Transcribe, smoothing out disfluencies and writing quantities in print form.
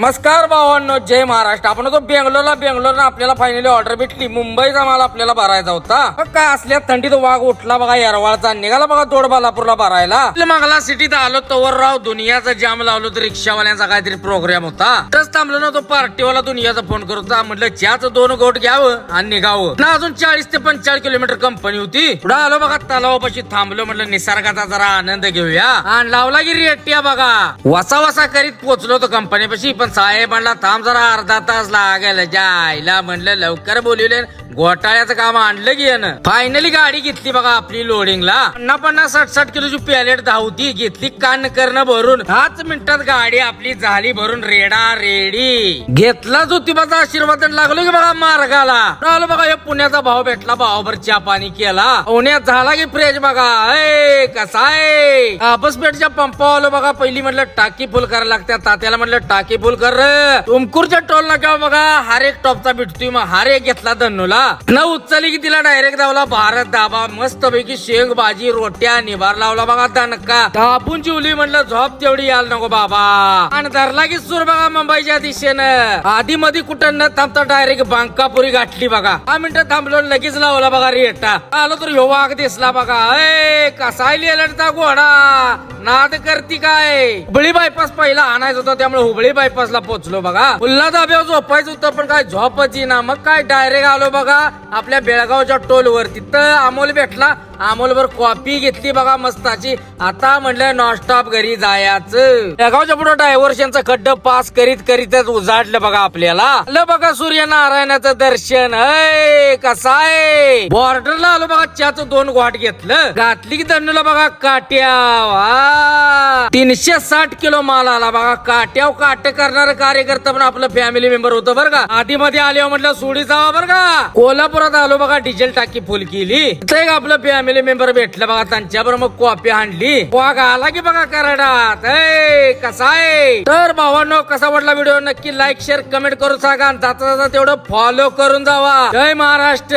नमस्कार भावांनो, जय महाराष्ट्र. आपण तो बेंगलोरला आपल्याला फायनली ऑर्डर भेटली. मुंबईचा माल आपल्याला भरायचा होता. काय असल्या थंडीत वाघ उठला बघा, येरवाळचा निघाला बघा दोड बालापूरला भरायला. मागला सिटीत आलो तवर राव दुनियाचा जाम लावलो तर रिक्षावाल्यांचा काहीतरी प्रोग्राम होता. तस थांबलो ना तो पार्टीवाला दुनियाचा फोन करतो. म्हटलं चहाचं 2 गोट घ्यावं आणि निघावं ना. अजून 40 ते 45 किलोमीटर कंपनी होती. पुढे आलो बघा तलावापाशी थांबलो. म्हटलं निसर्गाचा जरा आनंद घेऊया आणि लावला की रेट्या बघा. वसा वसा करीत पोहोचलो तो कंपनीपाशी. पण साहेब म्हणला थांब जरा अर्धा तास लागेल. जायला म्हणलं लवकर बोलवले. घोटाळ्याचं काम आणलं की यानं. फायनली गाडी घेतली बघा आपली लोडिंगला. 50-60 किलोची पॅलेट धावती घेतली. कान करणं भरून 5 मिनिटात गाडी आपली झाली भरून रेडी. घेतला ज्योतिबाचा आशीर्वाद लागलो की बघा मार्गाला. आलो बघा हे पुण्याचा भाव भेटला. भावभर चहा पाणी केला. पुण्यात झाला की फ्रेश बघा. कसा आहे बसपेठच्या पंपावर आलो बघा. पहिली म्हटलं टाकी फुल करायला लागत्या. तात्याला म्हटलं टाकी फुल कर. तुमकूरच्या टोल नाक्यावर बघा हर एक टॉपचा भेटतोय. मग हर एक घेतला धन्नूला न उचलली की तिला डायरेक्ट दावला भारत दाबा. मस्त पैकी शेंग भाजी रोट्या निभार लावला बघा. दणका दाबून चिवली. म्हटलं झोप तेवढी यायला नको बाबा. आणि धरला की सुर बघा मुंबईच्या दिशेनं. आधी मध्ये कुठं न थांबता डायरेक्ट बांकापुरी गाठली बघा. 5 मिनिटं थांबलो लगेच लावला बघा रेटा. आलो तर ह्यो वाघ दिसला बघा. कसा लिहिलंचा घोडा नाद करती काय. हुबळी बायपास पहिला आणायचं होतं त्यामुळे हुबळी बायपासला पोहोचलो बघा. पुल्ला धाब्यावर झोपायचं होतं पण काय झोपच ना. मग काय डायरेक्ट आलो बघा आपल्या बेळगावच्या टोलवर. तिथं अमोल भेटला. अमोलवर कॉफी घेतली बघा मस्ताची. आता म्हटलं नॉनस्टॉप घरी जायचं. बेळगावच्या पुढे डायव्हर्शनचं खड्ड पास करीतच उजाडलं बघा आपल्याला. आलं बघा सूर्यनारायणाचं दर्शन. कसा आहे बॉर्डरला आलो बघा. चहाचं 2 घोट घेतलं. घातली की दंडूला बघा काट्या. 360 किलो माल आला बघा. काट्याव काट करणार कार्यकर्ता पण आपलं फॅमिली मेंबर होतं बरं का. आधी मध्ये आले म्हटलं सोडी जावा बरं का. कोल्हापुरात आलो बघा. डिझेल टाकी फुल केली. एक आपलं फॅमिली मेंबर भेटलं बघा. त्यांच्याबरोबर मग कॉफी आणली. वाघ आला की बघा कराडात. कसा आहे तर भावांनो कसा वाटला व्हिडिओ नक्की लाईक शेअर कमेंट करून सांगा. जाता तेवढं फॉलो करून जावा. जय महाराष्ट्र.